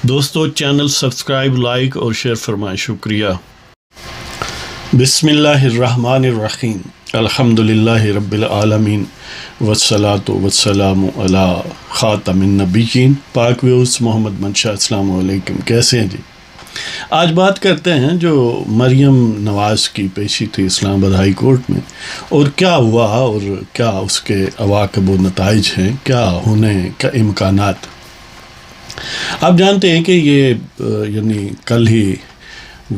دوستو channel subscribe like اور share فرمائیں، شکریہ۔ بسم اللہ الرحمن الرحیم، الحمدللہ رب العالمین والصلاة والسلام علی خاتم النبیین۔ پاک ویوز محمد منشا، السلام علیکم، کیسے ہیں جی؟ آج بات کرتے ہیں جو مریم نواز کی پیشی تھی اسلام آباد ہائی کورٹ میں، اور کیا ہوا اور کیا اس کے عواقب و نتائج ہیں، کیا ہونے کا امکانات۔ آپ جانتے ہیں کہ یہ یعنی کل ہی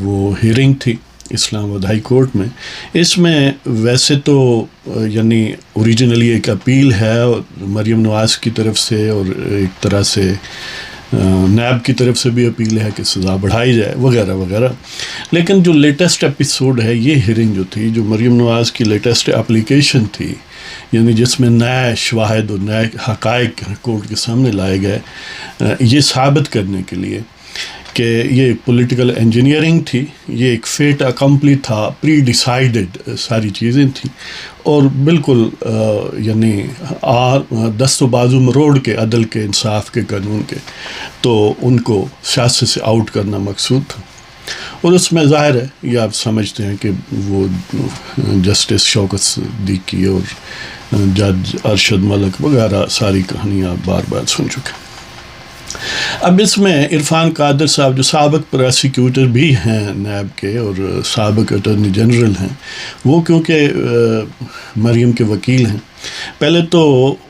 وہ ہیرنگ تھی اسلام آباد ہائی کورٹ میں۔ اس میں ویسے تو یعنی اوریجنلی ایک اپیل ہے مریم نواز کی طرف سے، اور ایک طرح سے نیب کی طرف سے بھی اپیل ہے کہ سزا بڑھائی جائے وغیرہ وغیرہ، لیکن جو لیٹسٹ ایپیسوڈ ہے یہ ہیرنگ جو تھی، جو مریم نواز کی لیٹسٹ اپلیکیشن تھی، یعنی جس میں نئے شواہد اور نئے حقائق کورٹ کے سامنے لائے گئے، یہ ثابت کرنے کے لیے کہ یہ پولیٹیکل انجینئرنگ تھی، یہ ایک فیٹ اکمپلی تھا، پری ڈیسائیڈڈ ساری چیزیں تھیں، اور بالکل یعنی دست و بازو مروڑ کے عدل کے، انصاف کے، قانون کے، تو ان کو سیاست سے آؤٹ کرنا مقصود تھا۔ اور اس میں ظاہر ہے، یہ آپ سمجھتے ہیں کہ وہ جسٹس شوکت صدیقی اور جج ارشد ملک وغیرہ ساری کہانیاں آپ بار بار سن چکے ہیں۔ اب اس میں عرفان قادر صاحب جو سابق پروسیکیوٹر بھی ہیں نیب کے اور سابق اٹارنی جنرل ہیں، وہ کیونکہ مریم کے وکیل ہیں، پہلے تو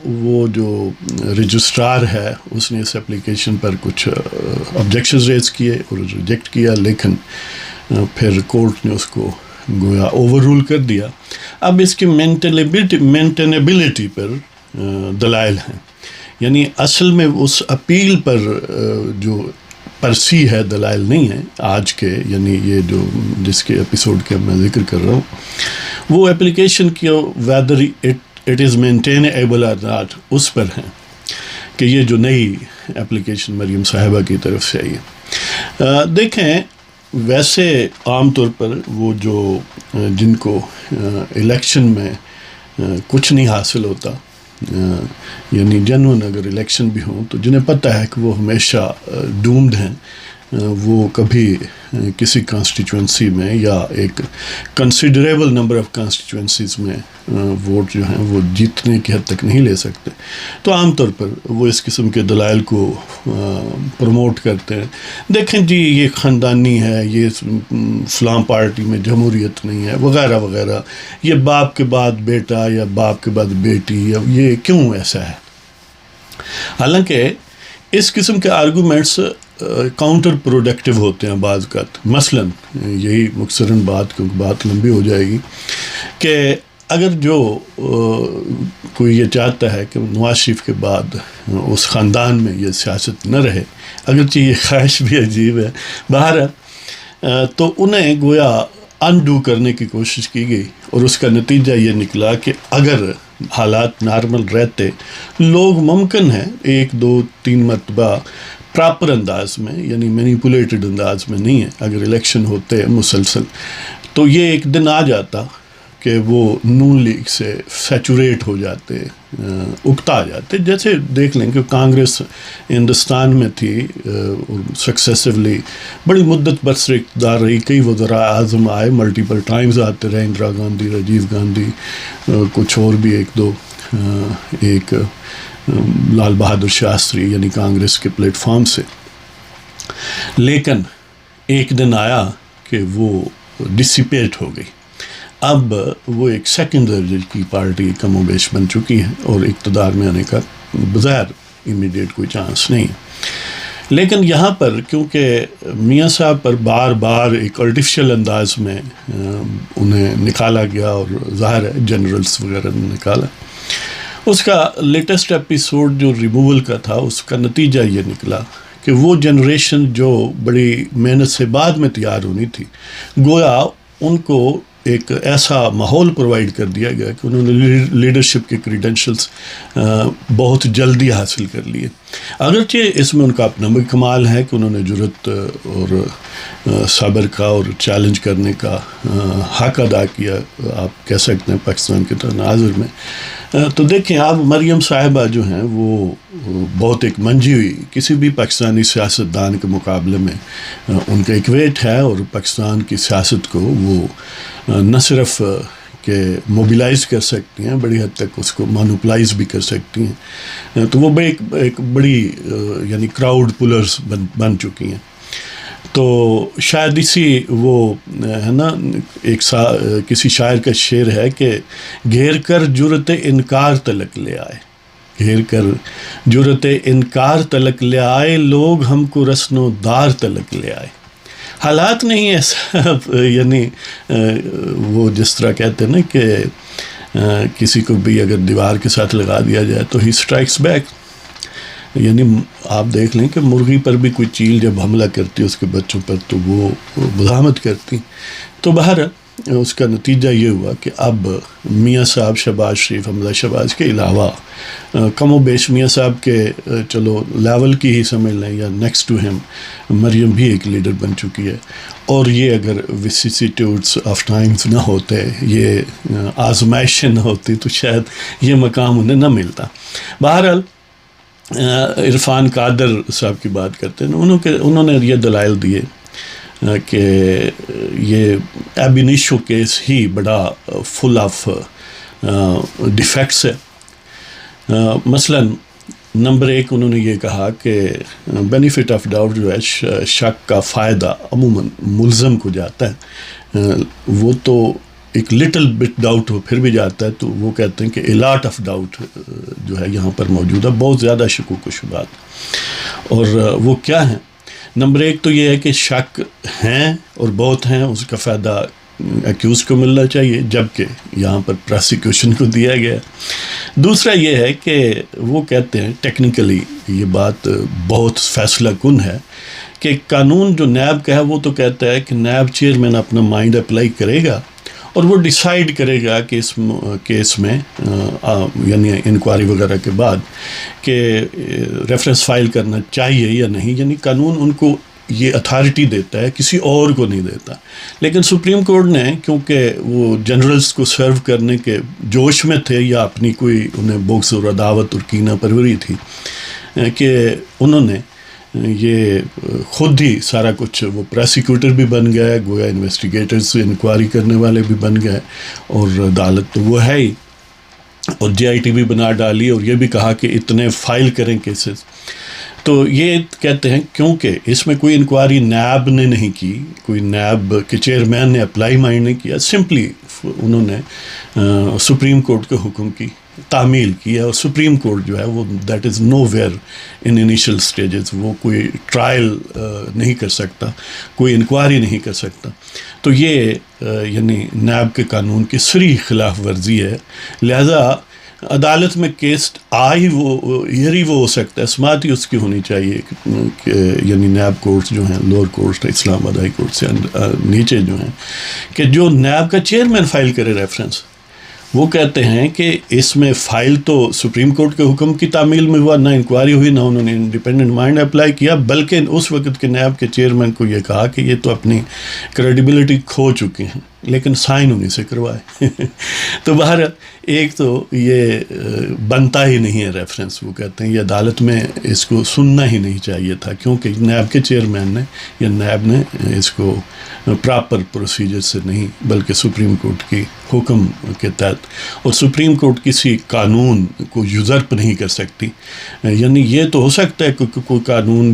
وہ جو رجسٹرار ہے اس نے اس اپلیکیشن پر کچھ آبجیکشنز ریز کیے اور ریجیکٹ کیا، لیکن پھر کورٹ نے اس کو گویا اوور رول کر دیا۔ اب اس کی مینٹینیبلٹی پر دلائل ہیں، یعنی اصل میں اس اپیل پر جو پرسی ہے دلائل نہیں ہے آج کے، یعنی یہ جو جس کے ایپیسوڈ کے میں ذکر کر رہا ہوں، وہ اپلیکیشن کی ویدر اٹ از مینٹینیبل اور ناٹ، اس پر ہیں کہ یہ جو نئی اپلیکیشن مریم صاحبہ کی طرف سے آئی ہے۔ دیکھیں، ویسے عام طور پر وہ جو جن کو الیکشن میں کچھ نہیں حاصل ہوتا، یعنی جنون اگر الیکشن بھی ہوں، تو جنہیں پتہ ہے کہ وہ ہمیشہ ڈومڈ ہیں، وہ کبھی کسی کانسٹیچوئنسی میں یا ایک کنسیڈریبل نمبر آف کانسٹیچوئنسیز میں ووٹ جو ہیں وہ جیتنے کی حد تک نہیں لے سکتے، تو عام طور پر وہ اس قسم کے دلائل کو پروموٹ کرتے ہیں۔ دیکھیں جی، یہ خاندانی ہے، یہ فلاں پارٹی میں جمہوریت نہیں ہے وغیرہ وغیرہ، یہ باپ کے بعد بیٹا یا باپ کے بعد بیٹی، یا یہ کیوں ایسا ہے۔ حالانکہ اس قسم کے آرگومنٹس کاؤنٹر پروڈکٹیو ہوتے ہیں بعض اوقات۔ مثلاً یہی مختصراً بات، کیونکہ بات لمبی ہو جائے گی، کہ اگر جو کوئی یہ چاہتا ہے کہ نواز شریف کے بعد اس خاندان میں یہ سیاست نہ رہے، اگرچہ یہ خواہش بھی عجیب ہے، بہرحال تو انہیں گویا انڈو کرنے کی کوشش کی گئی، اور اس کا نتیجہ یہ نکلا کہ اگر حالات نارمل رہتے، لوگ ممکن ہے 1 2 3 مرتبہ پراپر انداز میں، یعنی مینیپولیٹڈ انداز میں نہیں ہے، اگر الیکشن ہوتے مسلسل، تو یہ ایک دن آ جاتا کہ وہ نون لیگ سے سیچوریٹ ہو جاتے، اکتا جاتے۔ جیسے دیکھ لیں کہ کانگریس ہندوستان میں تھی اور سکسیسولی بڑی مدت برسر اقتدار رہی، کئی وزراء اعظم آئے، ملٹیپل ٹائمز آتے رہے، اندرا گاندھی، راجیو گاندھی، کچھ اور بھی ایک لال بہادر شاستری، یعنی کانگریس کے پلیٹ فارم سے، لیکن ایک دن آیا کہ وہ ڈسیپیٹ ہو گئی۔ اب وہ ایک سیکنڈ درجے کی پارٹی کم و بیش بن چکی ہے، اور اقتدار میں آنے کا بظاہر امیڈیٹ کوئی چانس نہیں ہے۔ لیکن یہاں پر کیونکہ میاں صاحب پر بار بار ایک آرٹیفیشل انداز میں انہیں نکالا گیا، اور ظاہر ہے جنرلز وغیرہ نے نکالا، اس کا لیٹسٹ ایپیسوڈ جو ریموول کا تھا، اس کا نتیجہ یہ نکلا کہ وہ جنریشن جو بڑی محنت سے بعد میں تیار ہونی تھی، گویا ان کو ایک ایسا ماحول پرووائڈ کر دیا گیا کہ انہوں نے لیڈرشپ کے کریڈینشلز بہت جلدی حاصل کر لیے۔ اگرچہ اس میں ان کا اپنا بھی کمال ہے کہ انہوں نے جرأت اور صبر کا اور چیلنج کرنے کا حق ادا کیا، آپ کہہ سکتے ہیں پاکستان کے تناظر میں۔ تو دیکھیں آپ، مریم صاحبہ جو ہیں وہ بہت ایک منجھی ہوئی، کسی بھی پاکستانی سیاستدان کے مقابلے میں ان کا ایک ویٹ ہے، اور پاکستان کی سیاست کو وہ نہ صرف کہ موبیلائز کر سکتی ہیں، بڑی حد تک اس کو مانوپلائز بھی کر سکتی ہیں، تو وہ ایک بڑی یعنی کراؤڈ پولرز بن چکی ہیں۔ تو شاید اسی وہ ہے نا، کسی شاعر کا شعر ہے کہ گھیر کر جرأت انکار تلک لے آئے، گھیر کر جرأت انکار تلک لے آئے، لوگ ہم کو رسن و دار تلک لے آئے۔ حالات نہیں ایسا یعنی وہ جس طرح کہتے ہیں نا کہ کسی کو بھی اگر دیوار کے ساتھ لگا دیا جائے تو ہی اسٹرائکس بیک، یعنی آپ دیکھ لیں کہ مرغی پر بھی کوئی چیل جب حملہ کرتی ہے اس کے بچوں پر تو وہ مزاحمت کرتی، تو بہر اس کا نتیجہ یہ ہوا کہ اب میاں صاحب شہباز شریف، حمزہ شہباز کے علاوہ کم و بیش میاں صاحب کے چلو لیول کی ہی سمجھ لیں یا نیکسٹ ٹو ہم، مریم بھی ایک لیڈر بن چکی ہے، اور یہ اگر وسیسیٹیوڈس آف ٹائمز نہ ہوتے، یہ آزمائشیں نہ ہوتی تو شاید یہ مقام انہیں نہ ملتا۔ بہرحال عرفان قادر صاحب کی بات کرتے ہیں، انہوں نے یہ دلائل دیے کہ یہ ایبینیشو کیس ہی بڑا فل آف ڈیفیکٹس ہے۔ مثلا نمبر 1 انہوں نے یہ کہا کہ بینیفٹ آف ڈاؤٹ جو ہے، شک کا فائدہ عموماً ملزم کو جاتا ہے، وہ تو ایک لٹل بٹ ڈاؤٹ ہو پھر بھی جاتا ہے، تو وہ کہتے ہیں کہ الاٹ آف ڈاؤٹ جو ہے یہاں پر موجود ہے، بہت زیادہ شکوک و شبہات۔ اور وہ کیا ہیں؟ نمبر 1 تو یہ ہے کہ شک ہیں اور بہت ہیں، اس کا فائدہ ایکیوز کو ملنا چاہیے، جبکہ یہاں پر پراسیکیوشن کو دیا گیا۔ دوسرا یہ ہے کہ وہ کہتے ہیں ٹیکنیکلی یہ بات بہت فیصلہ کن ہے کہ قانون جو نیب کا ہے وہ تو کہتا ہے کہ نیب چیئرمین اپنا مائنڈ اپلائی کرے گا اور وہ ڈیسائیڈ کرے گا کہ اس کیس میں یعنی انکوائری وغیرہ کے بعد کہ ریفرنس فائل کرنا چاہیے یا نہیں، یعنی قانون ان کو یہ اتھارٹی دیتا ہے، کسی اور کو نہیں دیتا۔ لیکن سپریم کورٹ نے کیونکہ وہ جنرلز کو سرو کرنے کے جوش میں تھے یا اپنی کوئی انہیں بغض اور عداوت اور کینہ پروری تھی کہ انہوں نے یہ خود ہی سارا کچھ، وہ پروسیکیوٹر بھی بن گئے، گویا انویسٹیگیٹرز انکوائری کرنے والے بھی بن گئے، اور عدالت تو وہ ہے ہی، اور JIT بھی بنا ڈالی، اور یہ بھی کہا کہ اتنے فائل کریں کیسز۔ تو یہ کہتے ہیں کیونکہ اس میں کوئی انکوائری نیب نے نہیں کی، کوئی نیب کے چیئرمین نے اپلائی مائنڈ نہیں کیا، سمپلی انہوں نے سپریم کورٹ کے حکم کی تعمیل کی ہے، اور سپریم کورٹ جو ہے وہ that is nowhere in initial stages, وہ کوئی ٹرائل نہیں کر سکتا، کوئی انکوائری نہیں کر سکتا۔ تو یہ یعنی نیب کے قانون کی صریح خلاف ورزی ہے، لہذا عدالت میں کیس وہ ہو سکتا ہے، سماعت ہی اس کی ہونی چاہیے کہ یعنی نیب کورٹس جو ہیں، لوور کورٹس اسلام آباد ہائی کورٹ سے نیچے جو ہیں، کہ جو نیب کا چیئرمین فائل کرے ریفرنس، وہ کہتے ہیں کہ اس میں فائل تو سپریم کورٹ کے حکم کی تعمیل میں ہوا، نہ انکوائری ہوئی، نہ انہوں نے انڈیپینڈنٹ مائنڈ اپلائی کیا، بلکہ اس وقت کے نیب کے چیئرمین کو یہ کہا کہ یہ تو اپنی کریڈیبلٹی کھو چکے ہیں، لیکن سائن انہیں سے کروائے۔ تو بہر ایک تو یہ بنتا ہی نہیں ہے ریفرنس، وہ کہتے ہیں یہ عدالت میں اس کو سننا ہی نہیں چاہیے تھا، کیونکہ نیب کے چیئرمین نے یا نیب نے اس کو پراپر پروسیجر سے نہیں بلکہ سپریم کورٹ کی حکم کے تحت، اور سپریم کورٹ کسی قانون کو یوزرپ نہیں کر سکتی، یعنی یہ تو ہو سکتا ہے کہ کوئی قانون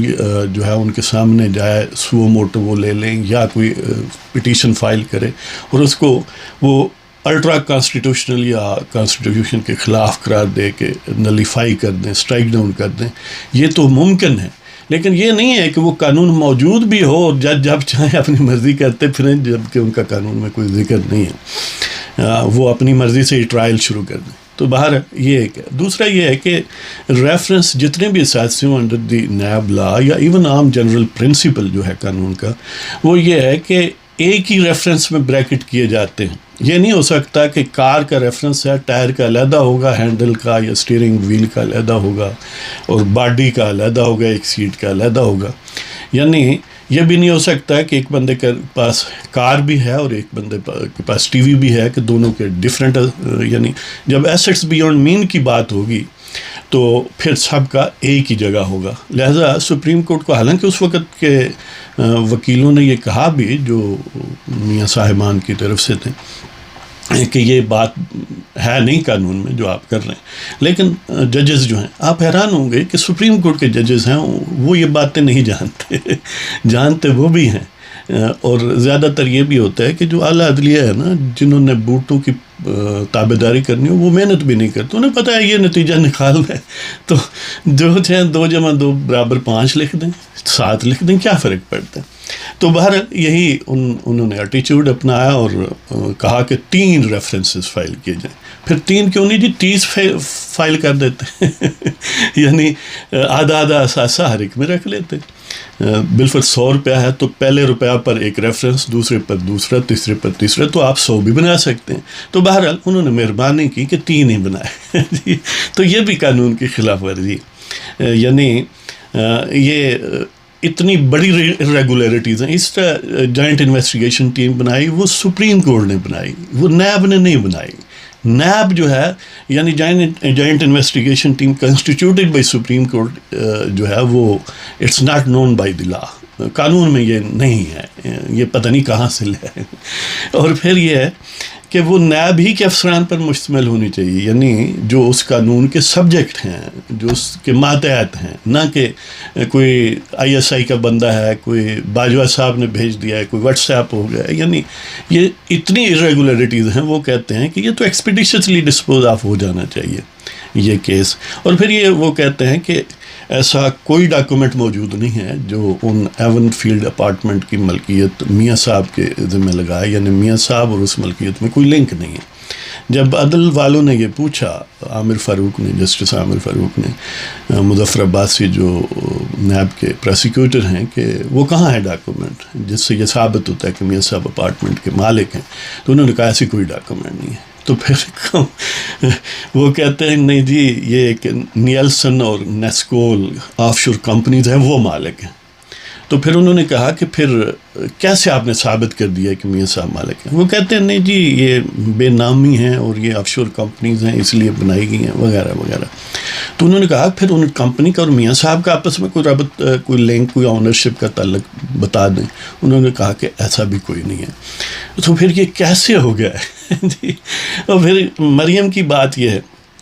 جو ہے ان کے سامنے جائے، سو موٹو وہ لے لیں یا کوئی پٹیشن فائل کرے اور اس کو وہ الٹرا کانسٹیٹیوشنل یا کانسٹیٹیوشن کے خلاف قرار دے کے نلیفائی کر دیں، اسٹرائک ڈاؤن کر دیں، یہ تو ممکن ہے، لیکن یہ نہیں ہے کہ وہ قانون موجود بھی ہو اور جج جب چاہیں اپنی مرضی کرتے پھریں، جبکہ ان کا قانون میں کوئی ذکر نہیں ہے، وہ اپنی مرضی سے ہی ٹرائل شروع کر دیں۔ تو باہر یہ ایک ہے۔ دوسرا یہ ہے کہ ریفرنس جتنے بھی اساتذہ انڈر دی نیب لا یا ایون عام جنرل پرنسپل جو ہے قانون کا، وہ یہ ہے کہ ایک ہی ریفرنس میں بریکٹ کیے جاتے ہیں، یہ نہیں ہو سکتا کہ کار کا ریفرنس ہے، ٹائر کا علیحدہ ہوگا، ہینڈل کا یا اسٹیئرنگ ویل کا علیحدہ ہوگا، اور باڈی کا علیحدہ ہوگا، ایک سیٹ کا علیحدہ ہوگا. یعنی یہ بھی نہیں ہو سکتا کہ ایک بندے کے پاس کار بھی ہے اور ایک بندے کے پاس ٹی وی بھی ہے کہ دونوں کے ڈفرینٹ. یعنی جب ایسٹس بیونڈ مین کی بات ہوگی تو پھر سب کا ایک ہی جگہ ہوگا. لہذا سپریم کورٹ کو، حالانکہ اس وقت کے وکیلوں نے یہ کہا بھی جو میاں صاحبان کی طرف سے تھے کہ یہ بات ہے نہیں قانون میں جو آپ کر رہے ہیں، لیکن ججز جو ہیں، آپ حیران ہوں گے کہ سپریم کورٹ کے ججز ہیں وہ یہ باتیں نہیں جانتے وہ بھی ہیں. اور زیادہ تر یہ بھی ہوتا ہے کہ جو اعلیٰ عدلیہ ہے نا، جنہوں نے بوٹوں کی تابع داری کرنی ہو، وہ محنت بھی نہیں کرتے، انہیں پتہ ہے یہ نتیجہ نکالنا ہے، تو جو چاہیں 2 + 2 = 5 لکھ دیں، 7 لکھ دیں، کیا فرق پڑتا ہے. تو بہرحال یہی انہوں نے ایٹیچیوڈ اپنایا اور کہا کہ 3 ریفرنسز فائل کیے جائیں. پھر 3 کیوں نہیں جی، 30 فائل کر دیتے یعنی آدھا اثاثہ ہر ایک میں رکھ لیتے. بالفرض 100 روپیہ ہے تو پہلے روپیہ پر ایک ریفرنس، دوسرے پر دوسرا، تیسرے پر تیسرا، تو آپ 100 بھی بنا سکتے ہیں. تو بہرحال انہوں نے مہربانی کی کہ 3 ہی بنائے تو یہ بھی قانون کی خلاف ورزی. یعنی یہ اتنی بڑی ریگولیرٹیز ہیں. اس طرح جوائنٹ انویسٹیگیشن ٹیم بنائی، وہ سپریم کورٹ نے بنائی، وہ نیب نے نہیں بنائی. نیب جو ہے یعنی joint investigation team constituted by Supreme Court جو ہے وہ it's not known by the law. قانون میں یہ نہیں ہے، یہ پتہ نہیں کہاں سے لے. اور پھر یہ ہے کہ وہ نیب ہی کے افسران پر مشتمل ہونی چاہیے، یعنی جو اس قانون کے سبجیکٹ ہیں، جو اس کے ماتحت ہیں، نہ کہ کوئی ISI کا بندہ ہے، کوئی باجوہ صاحب نے بھیج دیا ہے، کوئی واٹس ایپ ہو گیا. یعنی یہ اتنی irregularities ہیں، وہ کہتے ہیں کہ یہ تو ایکسپیڈیشسلی ڈسپوز آف ہو جانا چاہیے یہ کیس. اور پھر یہ وہ کہتے ہیں کہ ایسا کوئی ڈاکومنٹ موجود نہیں ہے جو ان ایون فیلڈ اپارٹمنٹ کی ملکیت میاں صاحب کے ذمہ لگائے، یعنی میاں صاحب اور اس ملکیت میں کوئی لنک نہیں ہے. جب عدل والوں نے یہ پوچھا، عامر فاروق نے، جسٹس عامر فاروق نے مظفر عباسی جو نیب کے پروسیکیوٹر ہیں، کہ وہ کہاں ہے ڈاکومنٹ جس سے یہ ثابت ہوتا ہے کہ میاں صاحب اپارٹمنٹ کے مالک ہیں، تو انہوں نے کہا ایسی کوئی ڈاکومنٹ نہیں ہے. تو پھر وہ کہتے ہیں نہیں جی، یہ ایک نیلسن اور نیسکول آف شور کمپنیز ہیں، وہ مالک ہیں. تو پھر انہوں نے کہا کہ پھر کیسے آپ نے ثابت کر دیا کہ میاں صاحب مالک ہیں؟ وہ کہتے ہیں نہیں جی، یہ بے نامی ہیں اور یہ آف شور کمپنیز ہیں، اس لیے بنائی گئی ہیں وغیرہ وغیرہ. تو انہوں نے کہا پھر ان کمپنی کا اور میاں صاحب کا آپس میں کوئی رابط، کوئی لنک، کوئی آنرشپ کا تعلق بتا دیں. انہوں نے کہا کہ ایسا بھی کوئی نہیں ہے. تو پھر یہ کیسے ہو گیا ہے جی. اور پھر مریم کی بات یہ ہے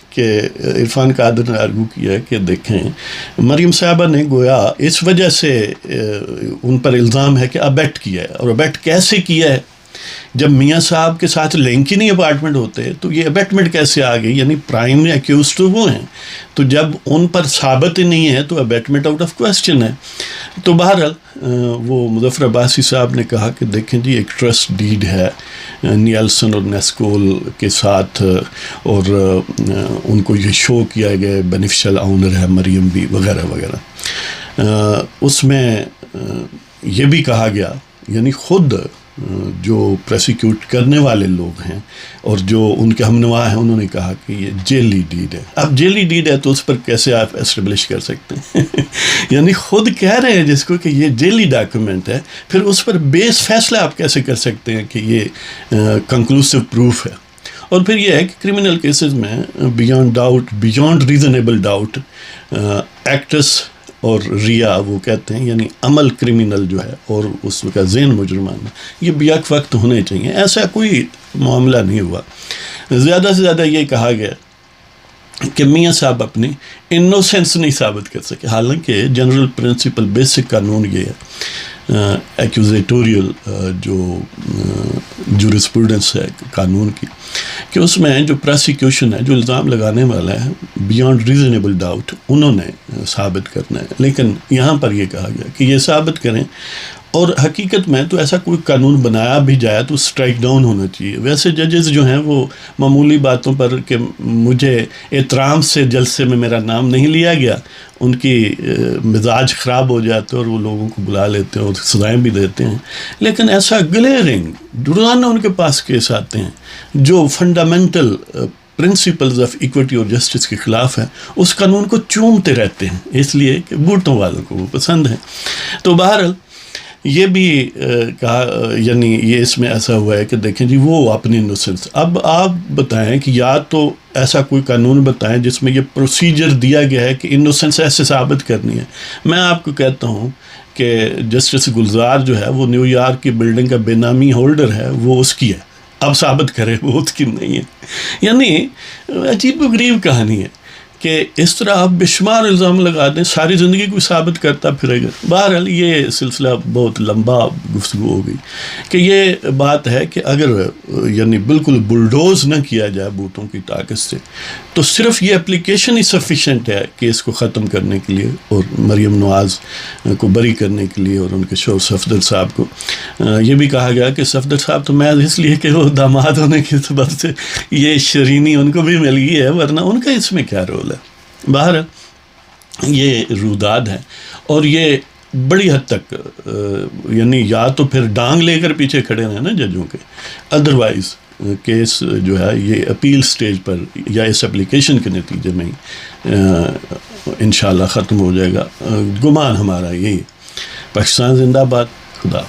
کہ عرفان قادر نے آرگو کیا ہے کہ دیکھیں مریم صاحبہ نے گویا اس وجہ سے ان پر الزام ہے کہ ابیٹ کیا ہے. اور ابیٹ کیسے کیا ہے؟ جب میاں صاحب کے ساتھ لنک ہی نہیں اپارٹمنٹ ہوتے تو یہ ابیٹمنٹ کیسے آ گئی؟ یعنی پرائم ایکیوز تو وہ ہیں، تو جب ان پر ثابت ہی نہیں ہے تو ابیٹمنٹ آؤٹ آف کویسچن ہے. تو بہرحال وہ مظفر عباسی صاحب نے کہا کہ دیکھیں جی، ایک ٹرسٹ ڈیڈ ہے نیلسن اور نیسکول کے ساتھ، اور ان کو یہ شو کیا گیا بینیفیشل آنر ہے مریم بھی وغیرہ وغیرہ. اس میں یہ بھی کہا گیا، یعنی خود جو پروسیکیوٹ کرنے والے لوگ ہیں اور جو ان کے ہمنوا ہیں، انہوں نے کہا کہ یہ جیلی ڈیڈ ہے. اب جیلی ڈیڈ ہے تو اس پر کیسے آپ اسٹیبلش کر سکتے ہیں؟ یعنی خود کہہ رہے ہیں جس کو کہ یہ جیلی ڈاکیومنٹ ہے، پھر اس پر بیس فیصلہ آپ کیسے کر سکتے ہیں کہ یہ کنکلوسیو پروف ہے؟ اور پھر یہ ہے کہ کرمنل کیسز میں بیانڈ ریزنیبل ڈاؤٹ ایکٹس اور ریا وہ کہتے ہیں، یعنی عمل کرمنل جو ہے اور اس کا ذہن مجرمانہ، یہ بیک وقت ہونے چاہیے. ایسا کوئی معاملہ نہیں ہوا. زیادہ سے زیادہ یہ کہا گیا کہ میاں صاحب اپنی انوسینس نہیں ثابت کر سکے، حالانکہ جنرل پرنسپل بیسک قانون یہ ہے، ایکوزیٹوریل جو جورسپروڈنس ہے قانون کی، کہ اس میں جو پروسیکیوشن ہے، جو الزام لگانے والا ہے، بیانڈ ریزنیبل ڈاؤٹ انہوں نے ثابت کرنا ہے. لیکن یہاں پر یہ کہا گیا کہ یہ ثابت کریں اور حقیقت میں تو ایسا کوئی قانون بنایا بھی جائے تو اسٹرائک ڈاؤن ہونا چاہیے. ویسے ججز جو ہیں وہ معمولی باتوں پر کہ مجھے احترام سے جلسے میں میرا نام نہیں لیا گیا، ان کی مزاج خراب ہو جاتے اور وہ لوگوں کو بلا لیتے ہیں اور سزائیں بھی دیتے ہیں. لیکن ایسا گلیئرنگ روزانہ ان کے پاس کیس آتے ہیں جو فنڈامنٹل پرنسپلز آف ایکوٹی اور جسٹس کے خلاف ہے، اس قانون کو چومتے رہتے ہیں اس لیے کہ بھٹو والوں کو وہ پسند ہے. تو بہرحال یہ بھی کہا، یعنی یہ اس میں ایسا ہوا ہے کہ دیکھیں جی وہ اپنی انوسنس. اب آپ بتائیں کہ یا تو ایسا کوئی قانون بتائیں جس میں یہ پروسیجر دیا گیا ہے کہ انوسنس ایسے ثابت کرنی ہے. میں آپ کو کہتا ہوں کہ جسٹس گلزار جو ہے وہ نیو یارک کی بلڈنگ کا بے نامی ہولڈر ہے، وہ اس کی ہے، اب ثابت کرے وہ اس کی نہیں ہے. یعنی عجیب و غریب کہانی ہے کہ اس طرح آپ بے شمار الزام لگا دیں، ساری زندگی کوئی ثابت کرتا پھرے گا. بہرحال یہ سلسلہ بہت لمبا گفتگو ہو گئی کہ یہ بات ہے کہ اگر یعنی بالکل بلڈوز نہ کیا جائے بھٹو کی طاقت سے تو صرف یہ اپلیکیشن ہی سفیشینٹ ہے کہ اس کو ختم کرنے کے لیے اور مریم نواز کو بری کرنے کے لیے اور ان کے شوہر صفدر صاحب کو. یہ بھی کہا گیا کہ صفدر صاحب تو محض اس لیے کہ وہ داماد ہونے کی سبب سے یہ شرینی ان کو بھی مل گئی ہے، ورنہ ان کا اس میں کیا رول ہے. بہرحال یہ روداد ہے اور یہ بڑی حد تک یعنی یا تو پھر ڈانگ لے کر پیچھے کھڑے رہے نا ججوں کے، ادروائز کیس جو ہے یہ اپیل سٹیج پر یا اس اپلیکیشن کے نتیجے میں ہی انشاءاللہ ختم ہو جائے گا. گمان ہمارا یہی. پاکستان زندہ باد. خدا.